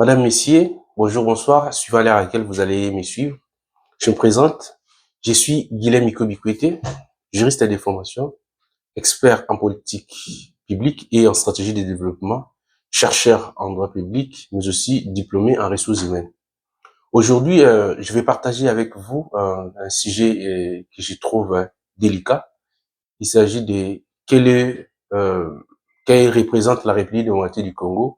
Madame, Messieurs, bonjour, bonsoir, suivant l'heure à laquelle vous allez me suivre. Je me présente, je suis Guilhem Iko-Bikwete, juriste de formation, expert en politique publique et en stratégie de développement, chercheur en droit public, mais aussi diplômé en ressources humaines. Aujourd'hui, je vais partager avec vous un sujet que je trouve délicat. Il s'agit de quelle représente la République démocratique du Congo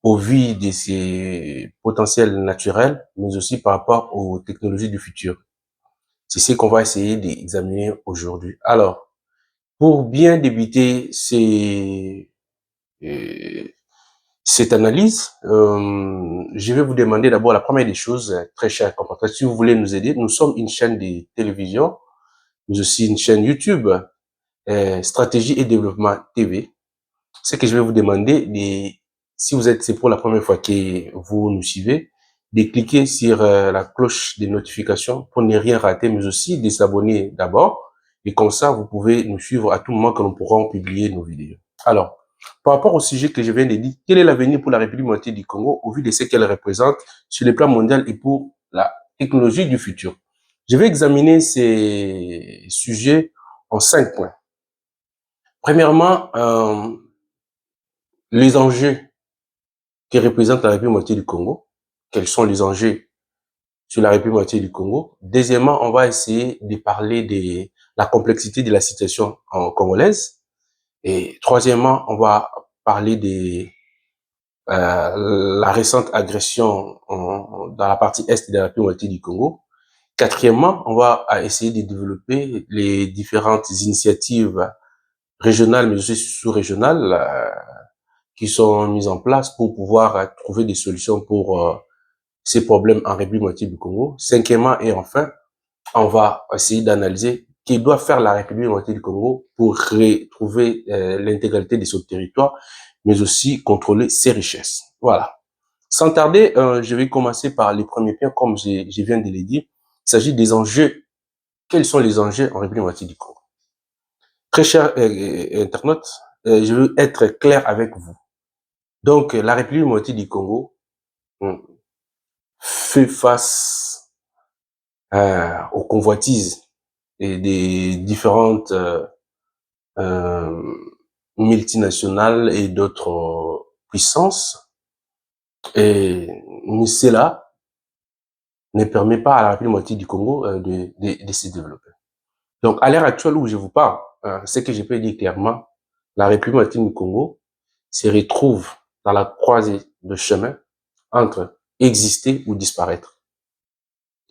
au vu de ses potentiels naturels, mais aussi par rapport aux technologies du futur. C'est ce qu'on va essayer d'examiner aujourd'hui. Alors, pour bien débuter euh, cette analyse, je vais vous demander d'abord la première des choses, très chers compatriotes, si vous voulez nous aider. Nous sommes une chaîne de télévision, mais aussi une chaîne YouTube, Stratégie et Développement TV. Ce que je vais vous demander, si c'est pour la première fois que vous nous suivez, de cliquer sur la cloche des notifications pour ne rien rater, mais aussi de s'abonner d'abord. Et comme ça, vous pouvez nous suivre à tout moment que nous pourrons publier nos vidéos. Alors, par rapport au sujet que je viens de dire, quel est l'avenir pour la République démocratique du Congo au vu de ce qu'elle représente sur le plan mondial et pour la technologie du futur? Je vais examiner ces sujets en 5 points. Premièrement, les enjeux qui représente la République démocratique du Congo. Quels sont les enjeux sur la République démocratique du Congo? Deuxièmement, on va essayer de parler de la complexité de la situation en congolaise. Et troisièmement, on va parler de la récente agression dans la partie est de la République démocratique du Congo. Quatrièmement, on va essayer de développer les différentes initiatives régionales, mais aussi sous-régionales, qui sont mises en place pour pouvoir trouver des solutions pour ces problèmes en République démocratique du Congo. Cinquièmement et enfin, on va essayer d'analyser ce que doit faire la République démocratique du Congo pour retrouver l'intégralité de son territoire, mais aussi contrôler ses richesses. Voilà. Sans tarder, je vais commencer par les premiers points, comme je viens de le dire. Il s'agit des enjeux. Quels sont les enjeux en République démocratique du Congo? Très chers internautes, je veux être clair avec vous. Donc, la République démocratique du Congo fait face aux convoitises et des différentes euh, multinationales et d'autres puissances. Et mais cela ne permet pas à la République démocratique du Congo de se développer. Donc, à l'heure actuelle où je vous parle, ce que je peux dire clairement, la République démocratique du Congo se retrouve dans la croisée de chemin entre exister ou disparaître.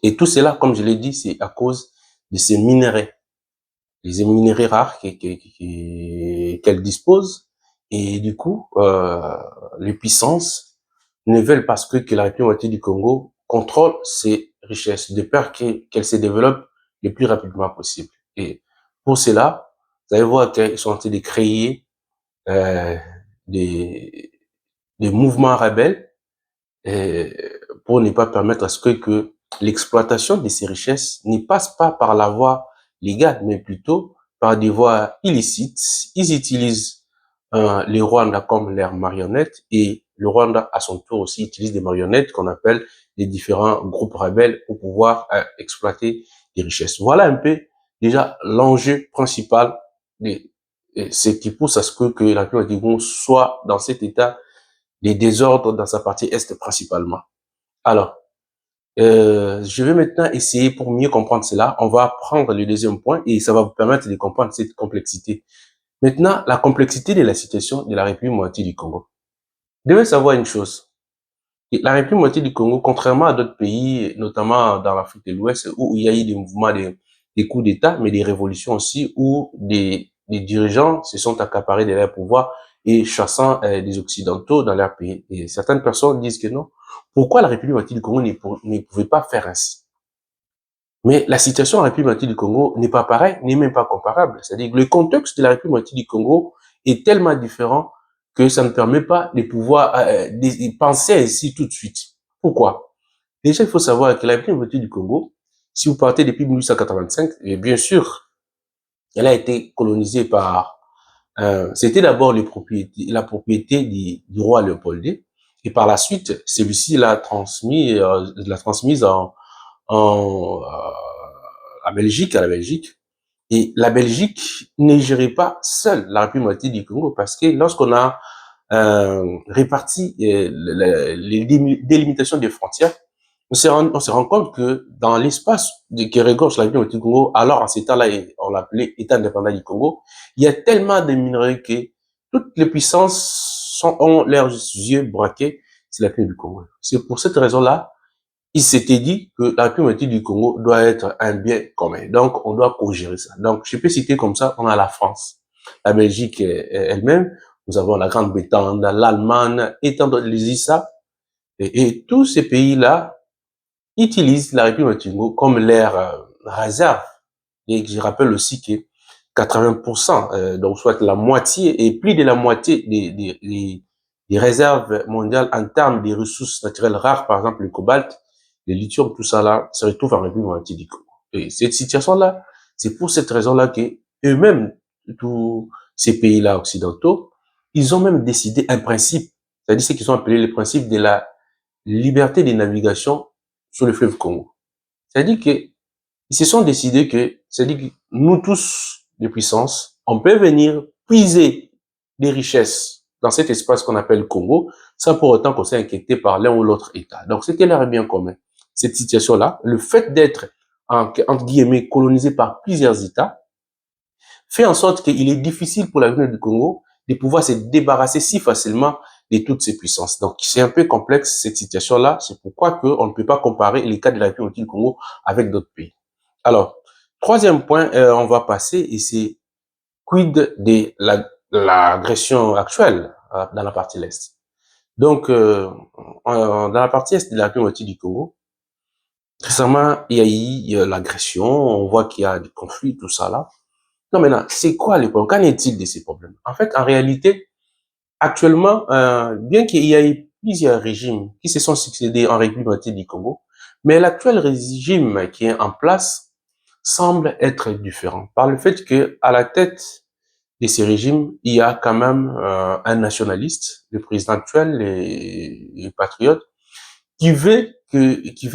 Et tout cela, comme je l'ai dit, c'est à cause de ces minerais, les minerais rares qu'elle dispose. Et du coup, les puissances ne veulent pas que la République démocratique du Congo contrôle ses richesses, de peur qu'elle se développe le plus rapidement possible. Et pour cela, vous allez voir qu'ils sont en train de créer euh, des, des mouvements rebelles pour ne pas permettre à ce que l'exploitation de ces richesses ne passe pas par la voie légale, mais plutôt par des voies illicites. Ils utilisent les Rwandais comme leurs marionnettes et le Rwanda, à son tour aussi, utilise des marionnettes qu'on appelle les différents groupes rebelles pour pouvoir exploiter des richesses. Voilà un peu déjà l'enjeu principal de ce qui pousse à ce que la République du Congo soit dans cet état des désordres dans sa partie est principalement. Alors, je vais maintenant essayer pour mieux comprendre cela. On va prendre le deuxième point et ça va vous permettre de comprendre cette complexité. Maintenant, la complexité de la situation de la République démocratique du Congo. Vous devez savoir une chose. La République démocratique du Congo, contrairement à d'autres pays, notamment dans l'Afrique de l'Ouest, où il y a eu des mouvements, des coups d'État, mais des révolutions aussi, où des dirigeants se sont accaparés de leur pouvoir et chassant des Occidentaux dans leur pays. Et certaines personnes disent que non. Pourquoi la République démocratique du Congo ne pouvait pas faire ainsi? Mais la situation en République démocratique du Congo n'est pas pareille, n'est même pas comparable. C'est-à-dire que le contexte de la République démocratique du Congo est tellement différent que ça ne permet pas de pouvoir de penser ainsi tout de suite. Pourquoi? Déjà, il faut savoir que la République démocratique du Congo, si vous partez depuis 1885, et bien sûr, elle a été colonisée par... c'était d'abord la propriété du roi Léopold II. Et par la suite, celui-ci l'a transmise à la Belgique. Et la Belgique n'est gérée pas seule la République démocratique du Congo parce que lorsqu'on a réparti les délimitations des frontières, on se rend compte que dans l'espace qui regorge la République du Congo, alors à cet temps-là, on l'appelait État indépendant du Congo, il y a tellement de minerais que toutes les puissances ont leurs yeux braqués sur la République du Congo. C'est pour cette raison-là, il s'était dit que la République du Congo doit être un bien commun. Donc, on doit co-gérer ça. Donc, je peux citer comme ça, on a la France, la Belgique elle-même, nous avons la Grande-Bretagne, l'Allemagne, et tant d'autres, les ISA, et tous ces pays-là utilisent la République du Congo comme leur réserve. Et je rappelle aussi que 80%, donc soit la moitié et plus de la moitié des réserves mondiales en termes de ressources naturelles rares, par exemple le cobalt, le lithium, tout ça là, se retrouve en République du Congo. Et cette situation-là, c'est pour cette raison-là que eux-mêmes, tous ces pays-là occidentaux, ils ont même décidé un principe, c'est-à-dire ce qu'ils ont appelé le principe de la liberté de navigation sur le fleuve Congo. C'est-à-dire que ils se sont décidés que, c'est-à-dire que nous tous, les puissances, on peut venir puiser des richesses dans cet espace qu'on appelle Congo, sans pour autant qu'on s'est inquiété par l'un ou l'autre État. Donc, c'était leur bien commun. Cette situation-là, le fait d'être, entre guillemets, colonisé par plusieurs États, fait en sorte qu'il est difficile pour la République du Congo de pouvoir se débarrasser si facilement de toutes ces puissances. Donc, c'est un peu complexe, cette situation-là. C'est pourquoi on ne peut pas comparer les cas de la République du Congo avec d'autres pays. Alors, troisième point, on va passer, et c'est quid de l'agression actuelle dans la partie l'Est. Donc, dans la partie Est de la République du Congo, récemment, il y a eu l'agression, on voit qu'il y a des conflits, tout ça là. Non, maintenant, c'est quoi les problèmes? Qu'en est-il de ces problèmes? En fait, en réalité, actuellement, bien qu'il y ait plusieurs régimes qui se sont succédés en République du Congo, mais l'actuel régime qui est en place semble être différent par le fait que à la tête de ces régimes, il y a quand même un nationaliste, le président actuel, les patriotes, qui veut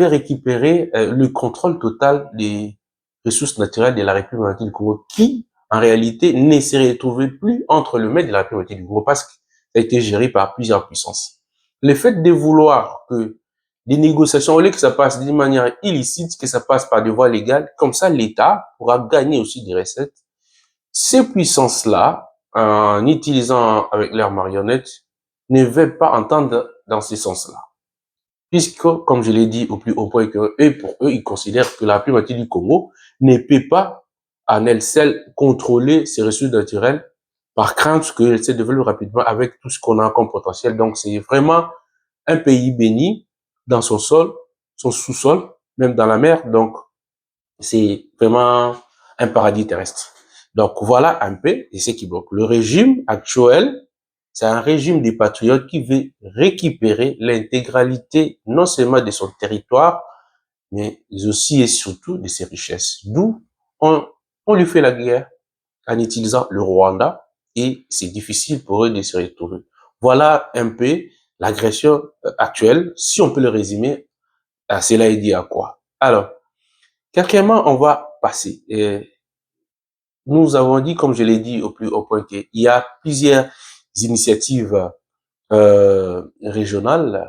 récupérer le contrôle total des ressources naturelles de la République du Congo, qui en réalité ne se retrouvait plus entre le maître de la République du Congo parce que ça a été géré par plusieurs puissances. Le fait de vouloir que des négociations, au lieu que ça passe d'une manière illicite, que ça passe par des voies légales, comme ça l'État pourra gagner aussi des recettes. Ces puissances-là, en utilisant avec leurs marionnettes, ne veulent pas entendre dans ce sens-là. Puisque, comme je l'ai dit au plus haut point, que eux, pour eux, ils considèrent que la primatie du Congo ne peut pas, en elle seule, contrôler ses ressources naturelles par crainte qu'elle se développe rapidement avec tout ce qu'on a comme potentiel. Donc, c'est vraiment un pays béni dans son sol, son sous-sol, même dans la mer. Donc, c'est vraiment un paradis terrestre. Donc, voilà un peu et ce qui bloque. Le régime actuel, c'est un régime des patriotes qui veut récupérer l'intégralité non seulement de son territoire, mais aussi et surtout de ses richesses. D'où on lui fait la guerre en utilisant le Rwanda et c'est difficile pour eux de se retrouver. Voilà un peu l'agression actuelle. Si on peut le résumer, cela est dit à quoi? Alors, quatrièmement, on va passer. Nous avons dit, comme je l'ai dit au plus haut point, qu'il y a plusieurs initiatives régionales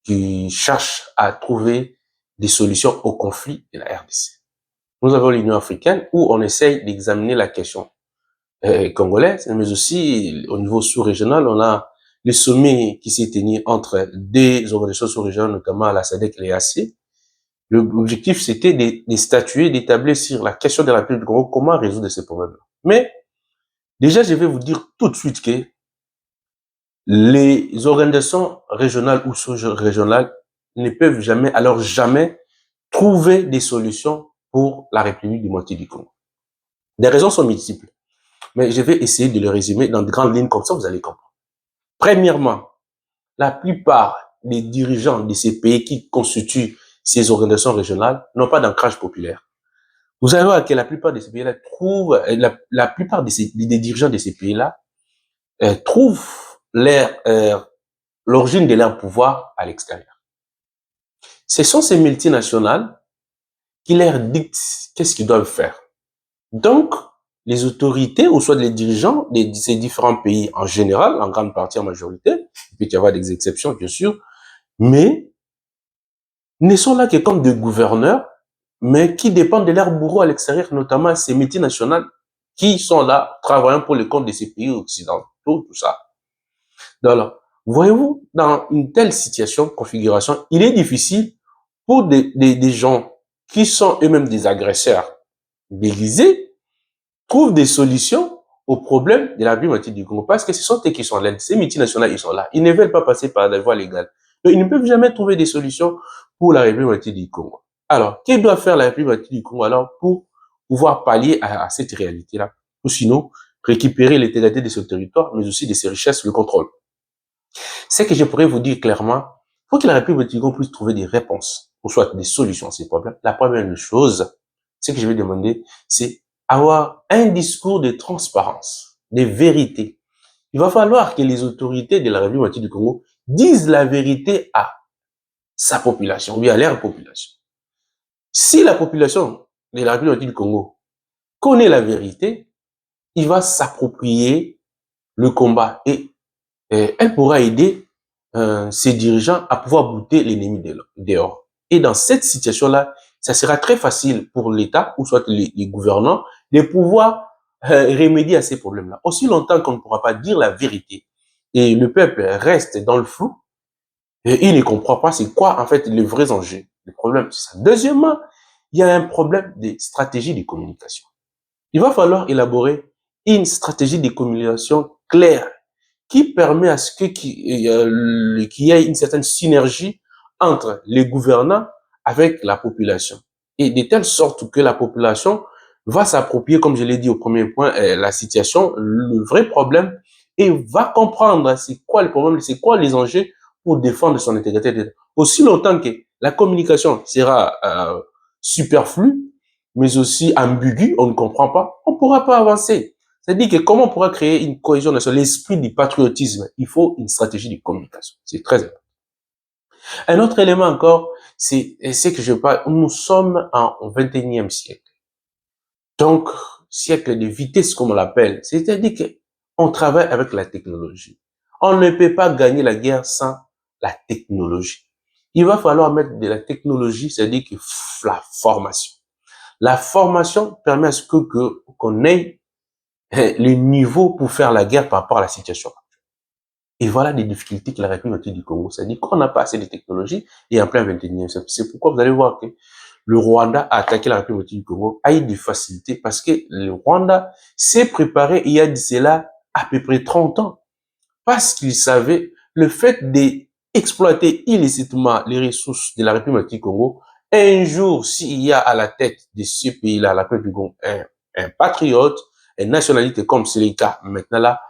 qui cherchent à trouver des solutions aux conflits de la RDC. Nous avons l'Union africaine où on essaye d'examiner la question congolaise, mais aussi au niveau sous-régional, on a le sommet qui s'est tenu entre des organisations sous-régionales, notamment la SADC et l'EAC. L'objectif, c'était de statuer, d'établir sur la question de la République du Congo, comment résoudre ces problèmes. Mais, déjà, je vais vous dire tout de suite que les organisations régionales ou sous-régionales ne peuvent jamais, alors jamais, trouver des solutions pour la République du Congo. Les raisons sont multiples, mais je vais essayer de les résumer dans de grandes lignes, comme ça vous allez comprendre. Premièrement, la plupart des dirigeants de ces pays qui constituent ces organisations régionales n'ont pas d'ancrage populaire. Vous allez voir que la plupart de ces pays-là trouvent, la plupart des dirigeants de ces pays-là trouvent leur l'origine de leur pouvoir à l'extérieur. Ce sont ces multinationales qui leur dictent qu'est-ce qu'ils doivent faire. Donc, les autorités, ou soit les dirigeants de ces différents pays en général, en grande partie, en majorité, il peut y avoir des exceptions, bien sûr, mais ne sont là que comme des gouverneurs, mais qui dépendent de leurs bourreaux à l'extérieur, notamment ces multinationales qui sont là, travaillant pour le compte de ces pays occidentaux, tout ça. Donc, voyez-vous, dans une telle situation, configuration, il est difficile pour des gens qui sont eux-mêmes des agresseurs déguisés, trouvent des solutions aux problèmes de la République du Congo. Parce que ce sont eux qui sont là. Ces multinationales, ils sont là. Ils ne veulent pas passer par la voie légale. Donc, ils ne peuvent jamais trouver des solutions pour la République du Congo. Alors, que doit faire la République du Congo alors pour pouvoir pallier à cette réalité-là? Ou sinon, récupérer l'intégrité de ce territoire, mais aussi de ses richesses, le contrôle. C'est que je pourrais vous dire clairement, pour que la République du Congo puisse trouver des réponses, ou soit des solutions à ces problèmes, la première chose, ce que je vais demander, c'est avoir un discours de transparence, de vérité. Il va falloir que les autorités de la République du Congo disent la vérité à sa population, ou bien à leur population. Si la population de la République du Congo connaît la vérité, il va s'approprier le combat et elle pourra aider ses dirigeants à pouvoir bouter l'ennemi dehors. Et dans cette situation-là, ça sera très facile pour l'État, ou soit les gouvernants, de pouvoir remédier à ces problèmes-là. Aussi longtemps qu'on ne pourra pas dire la vérité et le peuple reste dans le flou, et il ne comprend pas c'est quoi en fait les vrais enjeux. Le problème, c'est ça. Deuxièmement, il y a un problème de stratégie de communication. Il va falloir élaborer une stratégie de communication claire qui permet à ce qu'il y ait une certaine synergie entre les gouvernants avec la population. Et de telle sorte que la population va s'approprier, comme je l'ai dit au premier point, la situation, le vrai problème, et va comprendre c'est quoi le problème, c'est quoi les enjeux pour défendre son intégrité. Aussi longtemps que la communication sera superflue, mais aussi ambiguë, on ne comprend pas, on ne pourra pas avancer. C'est-à-dire que comment on pourra créer une cohésion nationale, l'esprit du patriotisme? Il faut une stratégie de communication. C'est très important. Un autre élément encore, c'est que je parle, nous sommes en 21e siècle. Donc, siècle de vitesse, comme on l'appelle. C'est-à-dire qu'on travaille avec la technologie. On ne peut pas gagner la guerre sans la technologie. Il va falloir mettre de la technologie, c'est-à-dire que la formation. La formation permet à ce qu'on ait le niveau pour faire la guerre par rapport à la situation. Et voilà des difficultés que la République du Congo, c'est-à-dire qu'on n'a pas assez de technologies et en plein 21e siècle. C'est pourquoi vous allez voir que le Rwanda a attaqué la République du Congo, a eu des facilités parce que le Rwanda s'est préparé il y a de cela à peu près 30 ans. Parce qu'il savait le fait d'exploiter illicitement les ressources de la République du Congo, un jour, s'il y a à la tête de ce pays-là, la République du Congo, un patriote, un nationalité comme c'est le cas maintenant là,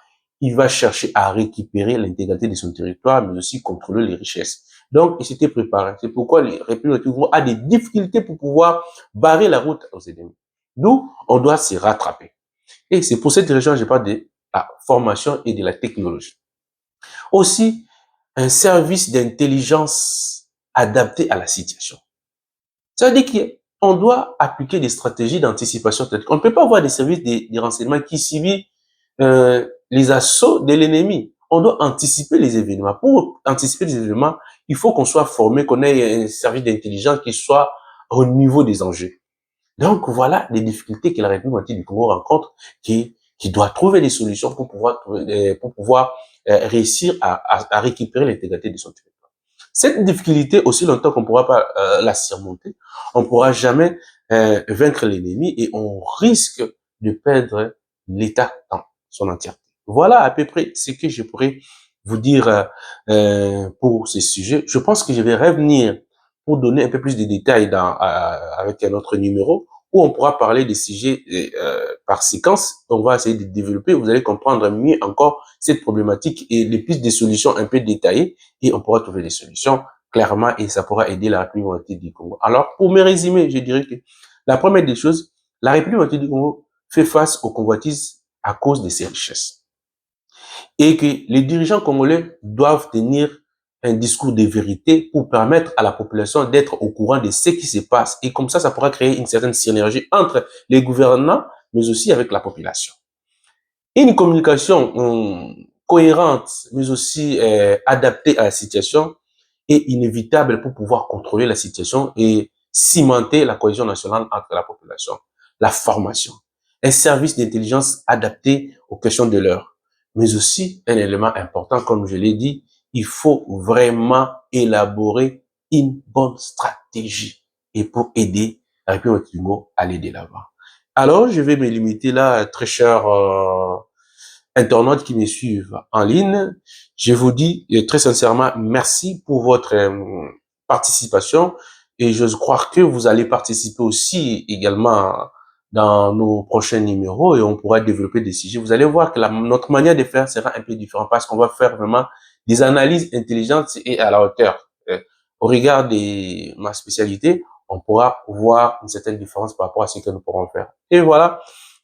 il va chercher à récupérer l'intégrité de son territoire, mais aussi contrôler les richesses. Donc, il s'était préparé. C'est pourquoi les Républiques du Congo a des difficultés pour pouvoir barrer la route aux ennemis. Nous, on doit se rattraper. Et c'est pour cette raison que je parle de la formation et de la technologie. Aussi, un service d'intelligence adapté à la situation. Ça veut dire qu'on doit appliquer des stratégies d'anticipation. On ne peut pas avoir des services de renseignement qui ciblent les assauts de l'ennemi. On doit anticiper les événements. Pour anticiper les événements, il faut qu'on soit formé, qu'on ait un service d'intelligence qui soit au niveau des enjeux. Donc voilà les difficultés que la République du Congo rencontre, qui doit trouver des solutions pour pouvoir réussir à récupérer l'intégrité de son territoire. Cette difficulté, aussi longtemps qu'on ne pourra pas la surmonter, on ne pourra jamais vaincre l'ennemi et on risque de perdre l'État dans son entièreté. Voilà à peu près ce que je pourrais vous dire pour ce sujet. Je pense que je vais revenir pour donner un peu plus de détails avec un autre numéro où on pourra parler des sujets par séquence. On va essayer de développer. Vous allez comprendre mieux encore cette problématique et les pistes de solutions un peu détaillées et on pourra trouver des solutions clairement et ça pourra aider la République du Congo. Alors, pour me résumer, je dirais que la première des choses, la République du Congo fait face aux convoitises à cause de ses richesses. Et que les dirigeants congolais doivent tenir un discours de vérité pour permettre à la population d'être au courant de ce qui se passe. Et comme ça pourra créer une certaine synergie entre les gouvernants, mais aussi avec la population. Une communication cohérente, mais aussi adaptée à la situation est inévitable pour pouvoir contrôler la situation et cimenter la cohésion nationale entre la population. La formation, un service d'intelligence adapté aux questions de l'heure, mais aussi un élément important, comme je l'ai dit, il faut vraiment élaborer une bonne stratégie et pour aider la République du Congo à aller de l'avant. Alors, je vais me limiter là, très cher internautes qui me suivent en ligne. Je vous dis très sincèrement merci pour votre participation et je crois que vous allez participer aussi également dans nos prochains numéros et on pourra développer des sujets. Vous allez voir que notre manière de faire sera un peu différente parce qu'on va faire vraiment des analyses intelligentes et à la hauteur. Au regard de ma spécialité, on pourra voir une certaine différence par rapport à ce que nous pourrons faire. Et voilà,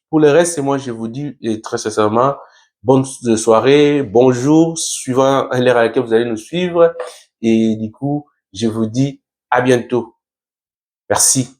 pour le reste, moi je vous dis très sincèrement bonne soirée, bonjour, suivant l'heure à laquelle vous allez nous suivre. Et du coup, je vous dis à bientôt. Merci.